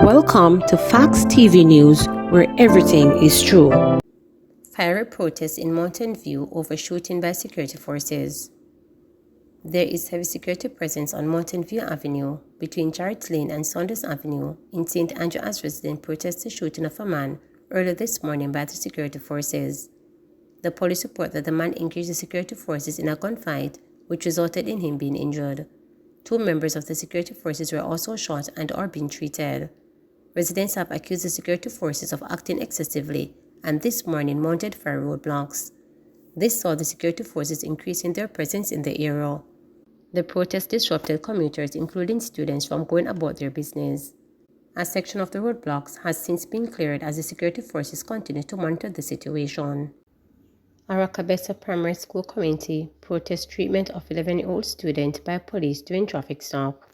Welcome to Facts TV News, where everything is true. Fiery protest in Mountain View over shooting by security forces. There is heavy security presence on Mountain View Avenue between Jarrett Lane and Saunders Avenue in St. Andrew as residents protest the shooting of a man earlier this morning by the security forces. The police report that the man engaged the security forces in a gunfight, which resulted in him being injured. 2 members of the security forces were also shot and are being treated. Residents have accused the security forces of acting excessively and this morning mounted fire roadblocks. This saw the security forces increasing their presence in the area. The protest disrupted commuters, including students, from going about their business. A section of the roadblocks has since been cleared as the security forces continue to monitor the situation. Arakabesa Primary School community protests treatment of 11-year-old student by police during traffic stop.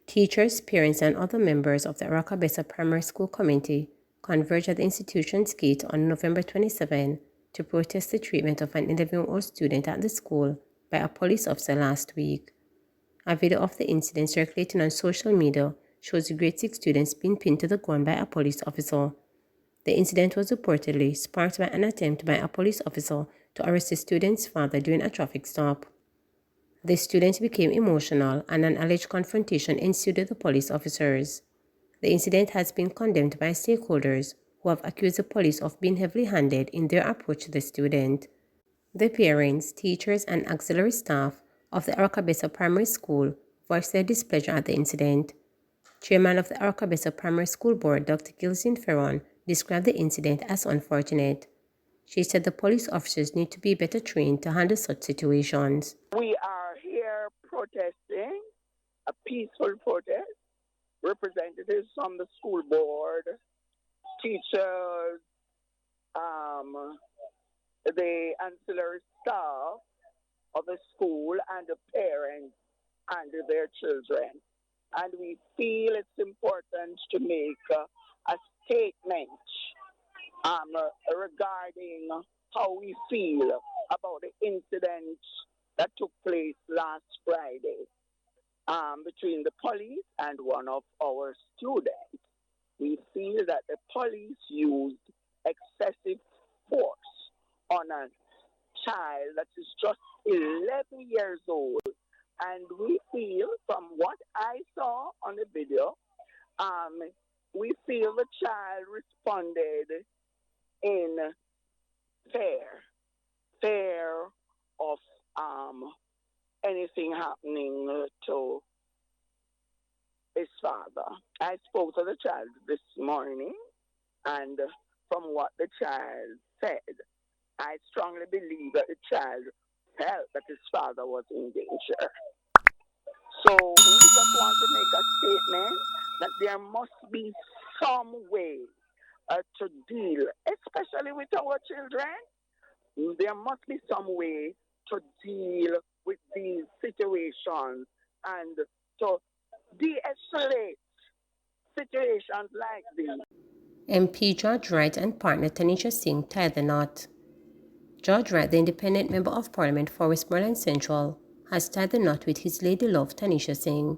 Teachers, parents, and other members of the Arakabesa Primary School community converged at the institution's gate on November 27 to protest the treatment of an 11-year-old student at the school by a police officer last week. A video of the incident circulating on social media shows grade 6 students being pinned to the ground by a police officer. The incident was reportedly sparked by an attempt by a police officer to arrest the student's father during a traffic stop. The student became emotional and an alleged confrontation ensued with the police officers. The incident has been condemned by stakeholders who have accused the police of being heavily-handed in their approach to the student. The parents, teachers, and auxiliary staff of the Arakabesa Primary School voiced their displeasure at the incident. Chairman of the Arakabesa Primary School Board, Dr. Gilzin Ferron, described the incident as unfortunate. She said the police officers need to be better trained to handle such situations. We are here protesting, a peaceful protest, representatives from the school board, teachers, the ancillary staff of the school, and the parents and their children. And we feel it's important to make a statement regarding how we feel about the incident that took place last Friday between the police and one of our students. We feel that the police used excessive force on a child that is just 11 years old. And we feel, from what I saw on the video, we feel the child responded in fear of anything happening to his father. I spoke to the child this morning, and from what the child said, I strongly believe that the child felt that his father was in danger. So we just want to make a statement that there must be some way to deal, especially with our children. There must be some way to deal with these situations and to de-escalate situations like these. MP George Wright and partner Tanisha Singh tied the knot. George Wright, the independent member of Parliament for Westmoreland Central, has tied the knot with his lady love Tanisha Singh.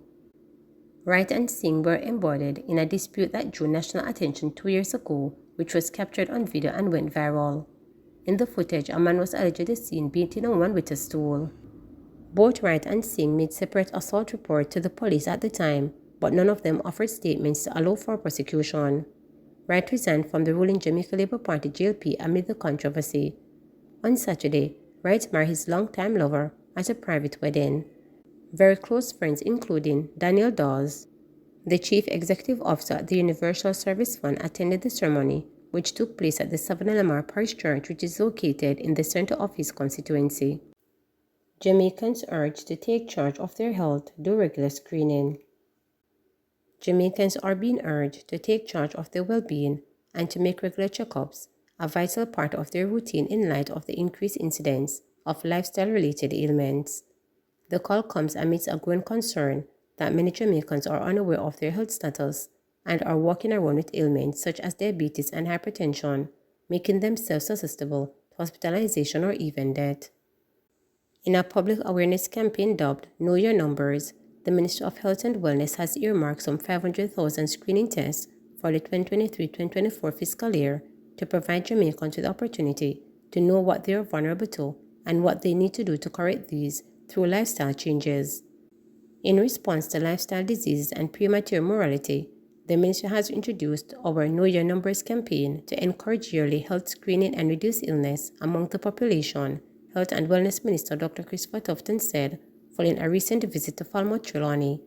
Wright and Singh were embroiled in a dispute that drew national attention 2 years ago, which was captured on video and went viral. In the footage, a man was allegedly seen beating a woman with a stool. Both Wright and Singh made separate assault reports to the police at the time, but none of them offered statements to allow for prosecution. Wright resigned from the ruling Jamaica Labour Party JLP amid the controversy. On Saturday, Wright married his longtime lover at a private wedding. Very close friends including Daniel Dawes, the chief executive officer at the Universal Service Fund, attended the ceremony, which took place at the Savannah Lamar Parish Church, which is located in the center of his constituency. Jamaicans urged to take charge of their health, do regular screening. Jamaicans are being urged to take charge of their well-being and to make regular checkups a vital part of their routine in light of the increased incidence of lifestyle-related ailments. The call comes amidst a growing concern that many Jamaicans are unaware of their health status and are walking around with ailments such as diabetes and hypertension, making themselves susceptible to hospitalization or even death. In a public awareness campaign dubbed Know Your Numbers, the Ministry of Health and Wellness has earmarked some 500,000 screening tests for the 2023-2024 fiscal year to provide Jamaicans with the opportunity to know what they are vulnerable to and what they need to do to correct these through lifestyle changes. In response to lifestyle diseases and premature mortality, the Ministry has introduced our Know Your Numbers campaign to encourage yearly health screening and reduce illness among the population, Health and Wellness Minister Dr. Christopher Tufton said following a recent visit to Falmouth, Trelawney.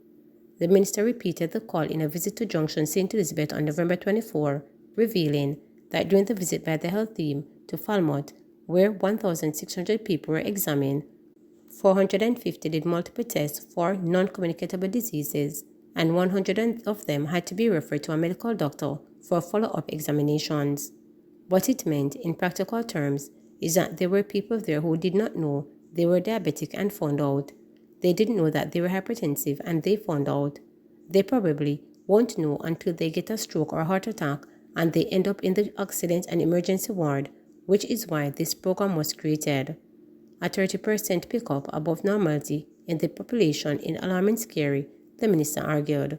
The minister repeated the call in a visit to Junction St. Elizabeth on November 24, revealing that during the visit by the health team to Falmouth, where 1,600 people were examined, 450 did multiple tests for non-communicable diseases, and 100 of them had to be referred to a medical doctor for follow-up examinations. What it meant, in practical terms, is that there were people there who did not know they were diabetic and found out. They didn't know that they were hypertensive and they found out. They probably won't know until they get a stroke or a heart attack and they end up in the accident and emergency ward, which is why this program was created. A 30% pickup above normality in the population is alarming scary, the minister argued.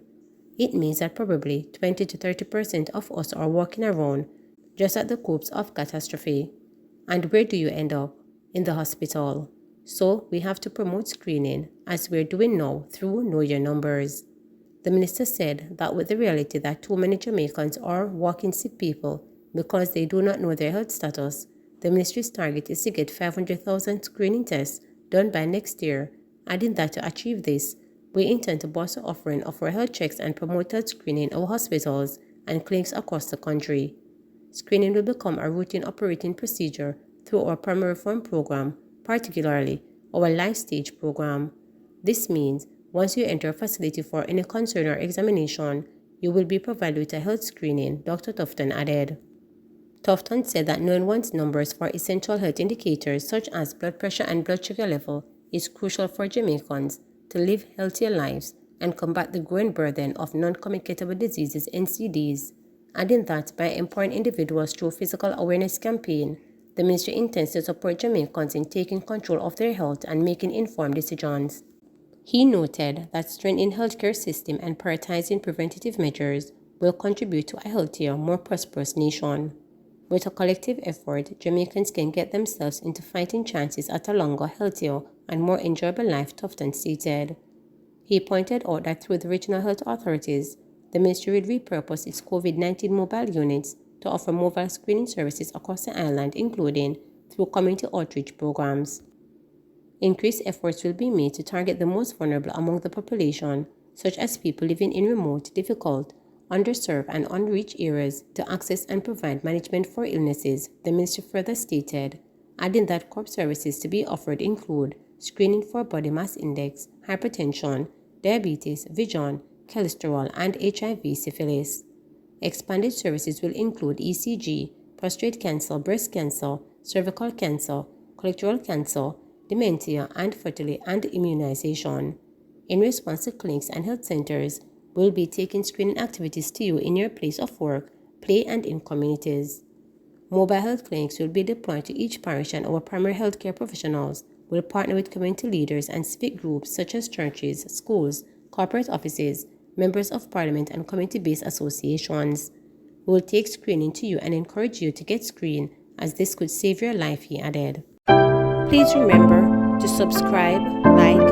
It means that probably 20 to 30% of us are walking around just at the cusp of catastrophe. And where do you end up? In the hospital. So we have to promote screening, as we're doing now through Know Your Numbers. The minister said that with the reality that too many Jamaicans are walking sick people because they do not know their health status, the ministry's target is to get 500,000 screening tests done by next year, adding that to achieve this, we intend to boost the offering of our health checks and promote health screening in our hospitals and clinics across the country. Screening will become a routine operating procedure through our primary reform program, particularly our life stage program. This means once you enter a facility for any concern or examination, you will be provided with a health screening, Dr. Tufton added. Tufton said that knowing one's numbers for essential health indicators such as blood pressure and blood sugar level is crucial for Jamaicans to live healthier lives and combat the growing burden of non-communicable diseases (NCDs), adding that by empowering individuals through physical awareness campaign, the ministry intends to support Jamaicans in taking control of their health and making informed decisions. He noted that strengthening healthcare system and prioritizing preventative measures will contribute to a healthier, more prosperous nation. With a collective effort, Jamaicans can get themselves into fighting chances at a longer, healthier, and more enjoyable life, Tufton stated. He pointed out that through the regional health authorities, the ministry will repurpose its COVID-19 mobile units to offer mobile screening services across the island, including through community outreach programs. Increased efforts will be made to target the most vulnerable among the population, such as people living in remote, difficult, underserved, and unreached areas, to access and provide management for illnesses, the ministry further stated, adding that CORP services to be offered include screening for body mass index, hypertension, diabetes, vision, cholesterol, and HIV syphilis. Expanded services will include ECG, prostate cancer, breast cancer, cervical cancer, colorectal cancer, dementia, and fertility and immunization. In response to clinics and health centers, will be taking screening activities to you in your place of work, play, and in communities. Mobile health clinics will be deployed to each parish, and our primary healthcare professionals will partner with community leaders and civic groups such as churches, schools, corporate offices, members of parliament, and community-based associations. We will take screening to you and encourage you to get screened, as this could save your life, he added. Please remember to subscribe, like,